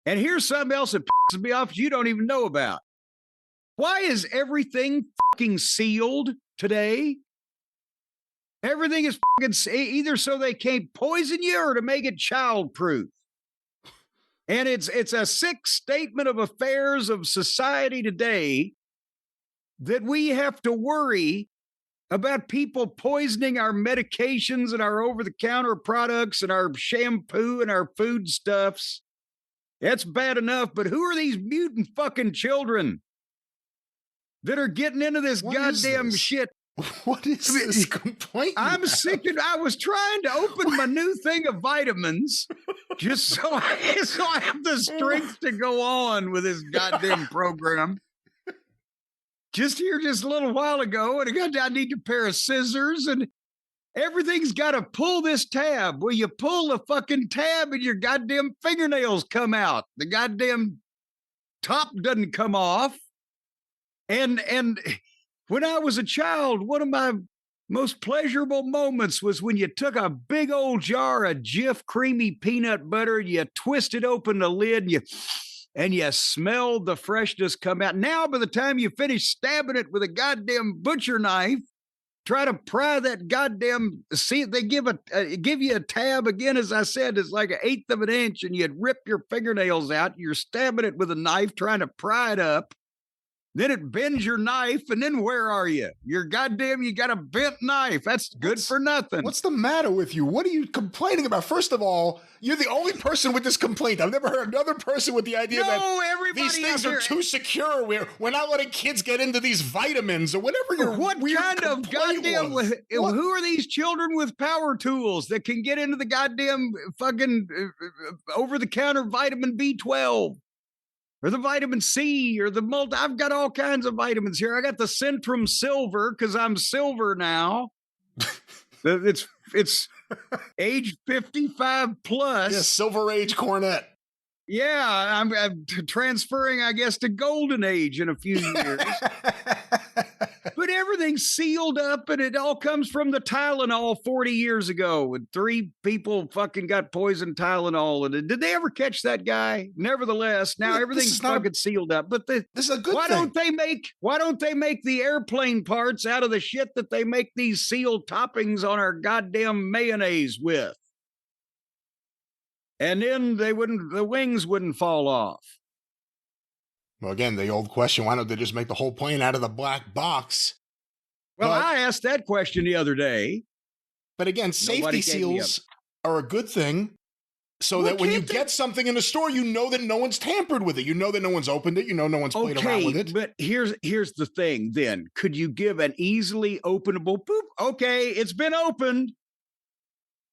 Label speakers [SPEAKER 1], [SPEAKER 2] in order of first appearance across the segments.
[SPEAKER 1] And here's something else that pisses me off you don't even know about. Why is everything fucking sealed today? Everything is fucking either so they can't poison you or to make it childproof. And it's a sick statement of affairs of society today that we have to worry about people poisoning our medications and our over-the-counter products and our shampoo and our foodstuffs. That's bad enough, but who are these mutant fucking children that are getting into this goddamn shit?
[SPEAKER 2] What is this complaint?
[SPEAKER 1] I'm sick and I was trying to open my new thing of vitamins just so I have the strength to go on with this goddamn program. Just a little while ago, and I need a pair of scissors, and everything's got to pull this tab. Well, you pull the fucking tab, and your goddamn fingernails come out. The goddamn top doesn't come off. And when I was a child, one of my most pleasurable moments was when you took a big old jar of Jif creamy peanut butter, and you twisted open the lid, and you smelled the freshness come out. Now, by the time you finish stabbing it with a goddamn butcher knife, try to pry that goddamn, see, they give you a tab again, as I said, it's like 1/8 of an inch, and you'd rip your fingernails out. You're stabbing it with a knife, trying to pry it up. Then it bends your knife, and then where are you? You got a bent knife. That's good for nothing.
[SPEAKER 2] What's the matter with you? What are you complaining about? First of all, you're the only person with this complaint. I've never heard another person with the idea that these things are too secure. We're not letting kids get into these vitamins or whatever your
[SPEAKER 1] what
[SPEAKER 2] weird
[SPEAKER 1] kind of goddamn
[SPEAKER 2] was.
[SPEAKER 1] Who are these children with power tools that can get into the goddamn fucking over-the-counter vitamin B12? Or the vitamin C, or the I've got all kinds of vitamins here. I got the Centrum Silver because I'm silver now. It's age 55 plus.
[SPEAKER 2] Yeah, Silver Age Cornette.
[SPEAKER 1] Yeah, I'm transferring, I guess, to Golden Age in a few years. But everything's sealed up, and it all comes from the Tylenol 40 years ago. And 3 people fucking got poisoned Tylenol. And did they ever catch that guy? Nevertheless, now everything's fucking sealed up. But this is a good thing. Why don't they make the airplane parts out of the shit that they make these sealed toppings on our goddamn mayonnaise with? And then the wings wouldn't fall off.
[SPEAKER 2] Well, again, the old question, why don't they just make the whole plane out of the black box?
[SPEAKER 1] Well, I asked that question the other day.
[SPEAKER 2] But again, safety seals are a good thing so that when you get something in the store, you know that no one's tampered with it. You know that no one's opened it. You know no one's played around with it.
[SPEAKER 1] But here's the thing then. Could you give an easily openable boop? Okay, it's been opened.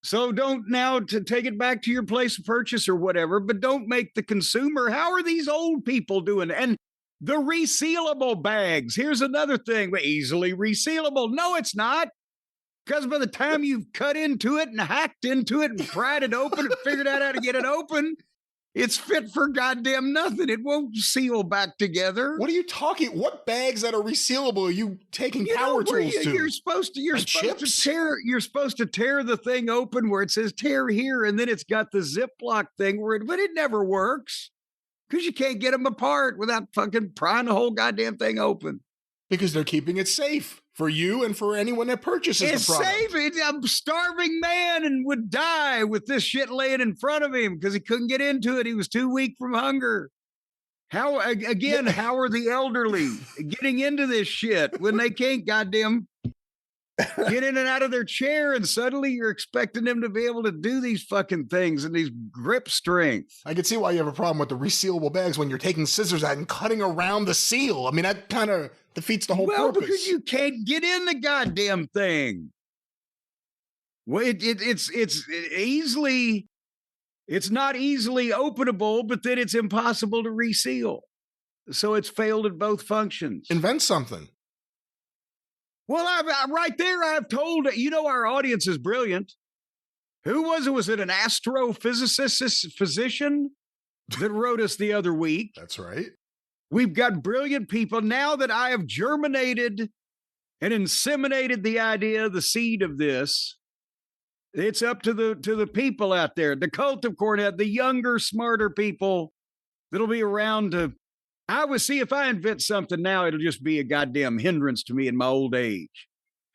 [SPEAKER 1] So don't now to take it back to your place of purchase or whatever, but don't make the consumer. How are these old people doing? And the resealable bags. Here's another thing. Easily resealable. No, it's not. Because by the time you've cut into it and hacked into it and pried it open and figured out how to get it open, it's fit for goddamn nothing. It won't seal back together.
[SPEAKER 2] What are you talking? What bags that are resealable are you taking power tools to?
[SPEAKER 1] You're supposed to tear the thing open where it says tear here, and then it's got the Ziploc thing but it never works because you can't get them apart without fucking prying the whole goddamn thing open.
[SPEAKER 2] Because they're keeping it safe for you and for anyone that purchases the product.
[SPEAKER 1] It's safe. A starving man and would die with this shit laying in front of him because he couldn't get into it. He was too weak from hunger. How are the elderly getting into this shit when they can't goddamn get in and out of their chair, and suddenly you're expecting them to be able to do these fucking things and these grip strength.
[SPEAKER 2] I can see why you have a problem with the resealable bags when you're taking scissors out and cutting around the seal. I mean, that kind of defeats the whole purpose. Well, because
[SPEAKER 1] you can't get in the goddamn thing. Well, it's not easily openable, but then it's impossible to reseal. So it's failed at both functions.
[SPEAKER 2] Invent something.
[SPEAKER 1] Well, right there, I've told, our audience is brilliant. Who was it? Was it an physician that wrote us the other week?
[SPEAKER 2] That's right.
[SPEAKER 1] We've got brilliant people. Now that I have germinated and inseminated the seed of this, it's up to the people out there, the cult of Cornette, the younger, smarter people that'll be around to, I would see if I invent something now, it'll just be a goddamn hindrance to me in my old age.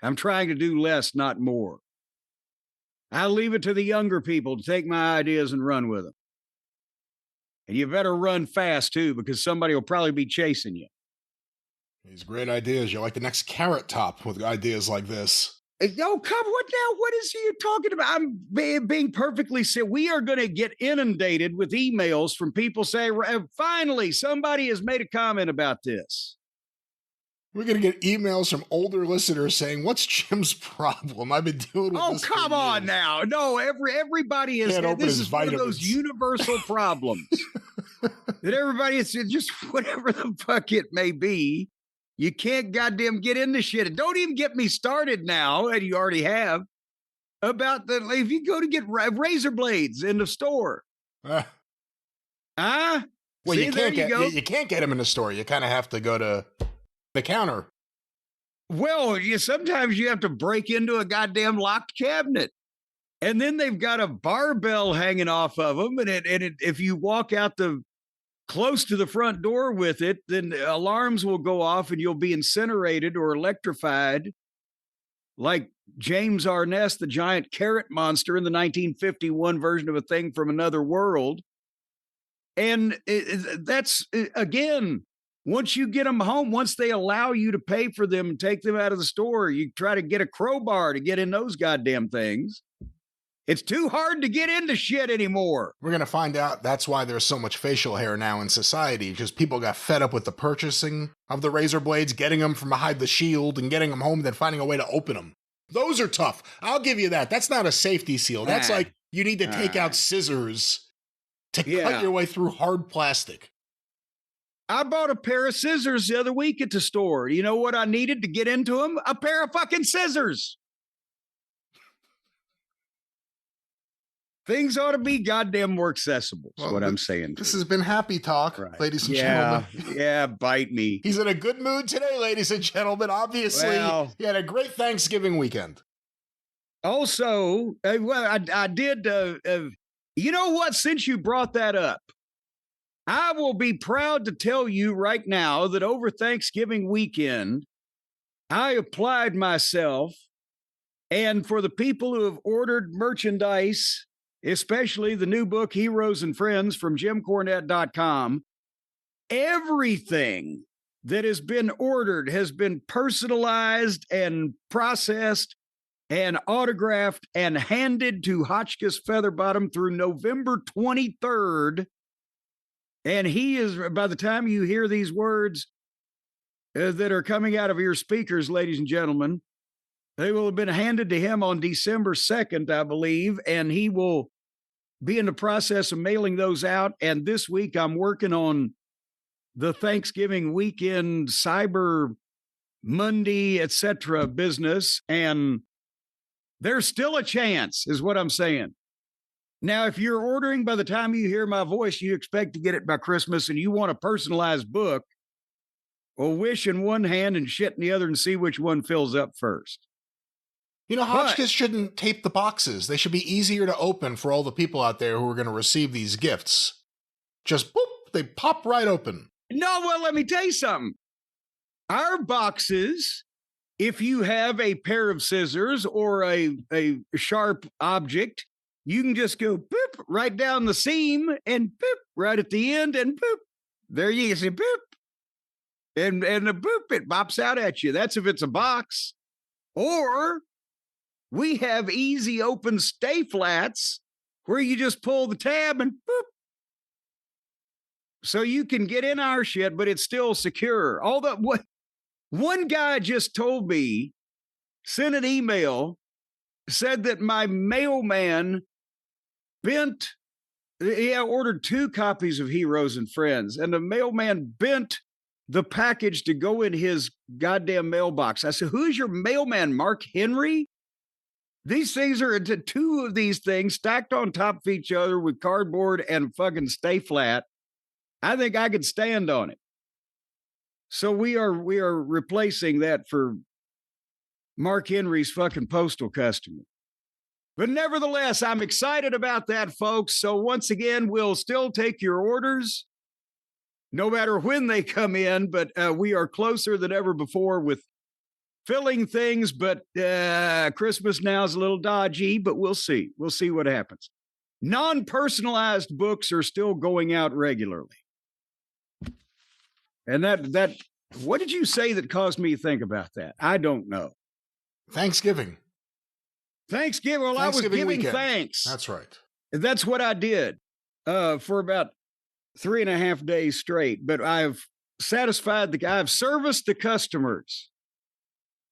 [SPEAKER 1] I'm trying to do less, not more. I'll leave it to the younger people to take my ideas and run with them. And you better run fast, too, because somebody will probably be chasing you.
[SPEAKER 2] These great ideas. You're like the next Carrot Top with ideas like this.
[SPEAKER 1] Yo, come, what now? What is you talking about? I'm being perfectly serious. We are going to get inundated with emails from people saying, finally, somebody has made a comment about this.
[SPEAKER 2] We're going to get emails from older listeners saying, what's Jim's problem? I've been dealing with this.
[SPEAKER 1] Oh, come on now. No, everybody is. This is one of those universal problems that everybody is just whatever the fuck it may be. You can't goddamn get into shit. Don't even get me started now, and you already have, about if you go to get razor blades in the store.
[SPEAKER 2] Well,
[SPEAKER 1] See,
[SPEAKER 2] you can't get them in the store. You kind of have to go to the counter.
[SPEAKER 1] Well, sometimes you have to break into a goddamn locked cabinet. And then they've got a barbell hanging off of them. And if you walk out close to the front door with it, then alarms will go off and you'll be incinerated or electrified like James Arness, the giant carrot monster in the 1951 version of A Thing from Another World. And that's, again, once you get them home, once they allow you to pay for them and take them out of the store, you try to get a crowbar to get in those goddamn things. It's too hard to get into shit anymore.
[SPEAKER 2] We're going to find out that's why there's so much facial hair now in society, because people got fed up with the purchasing of the razor blades, getting them from behind the shield and getting them home and then finding a way to open them. Those are tough. I'll give you that. That's not a safety seal. That's like you need to take out scissors to cut your way through hard plastic.
[SPEAKER 1] I bought a pair of scissors the other week at the store. You know what I needed to get into them? A pair of fucking scissors. Things ought to be goddamn more accessible, is what I'm saying.
[SPEAKER 2] This has been Happy Talk, ladies and gentlemen.
[SPEAKER 1] Yeah, bite me.
[SPEAKER 2] He's in a good mood today, ladies and gentlemen. Obviously, he had a great Thanksgiving weekend.
[SPEAKER 1] Also, I did, you know what? Since you brought that up, I will be proud to tell you right now that over Thanksgiving weekend, I applied myself, and for the people who have ordered merchandise, especially the new book, Heroes and Friends from JimCornette.com, everything that has been ordered has been personalized and processed and autographed and handed to Hotchkiss Featherbottom through November 23rd. And he is, by the time you hear these words that are coming out of your speakers, ladies and gentlemen, they will have been handed to him on December 2nd, I believe, and he will be in the process of mailing those out. And this week I'm working on the Thanksgiving weekend, Cyber Monday, etc. business. And there's still a chance, is what I'm saying. Now, if you're ordering by the time you hear my voice, you expect to get it by Christmas and you want a personalized book, well, wish in one hand and shit in the other and see which one fills up first.
[SPEAKER 2] You know, Hotchkiss shouldn't tape the boxes. They should be easier to open for all the people out there who are going to receive these gifts. Just boop, they pop right open.
[SPEAKER 1] No, well, let me tell you something. Our boxes, if you have a pair of scissors or a sharp object, you can just go boop right down the seam and boop right at the end and boop. There you see boop. And the boop, it pops out at you. That's if it's a box. Or we have easy open stay flats where you just pull the tab and boop. So you can get in our shit, but it's still secure. What one guy just told me, sent an email, said that my mailman ordered 2 copies of Heroes and Friends, and the mailman bent the package to go in his goddamn mailbox. I said, who's your mailman, Mark Henry? These things are 2 of these things stacked on top of each other with cardboard and fucking stay flat. I think I could stand on it. So we are replacing that for Mark Henry's fucking postal customer. But nevertheless, I'm excited about that, folks. So once again, we'll still take your orders. no matter when they come in, but we are closer than ever before with filling things. But Christmas now is a little dodgy, but we'll see. We'll see what happens. Non-personalized books are still going out regularly. And that what did you say that caused me to think about that? I don't know.
[SPEAKER 2] Thanksgiving.
[SPEAKER 1] Well, I was giving weekend. Thanks.
[SPEAKER 2] That's right.
[SPEAKER 1] That's what I did for about 3.5 days straight. But I've serviced the customers.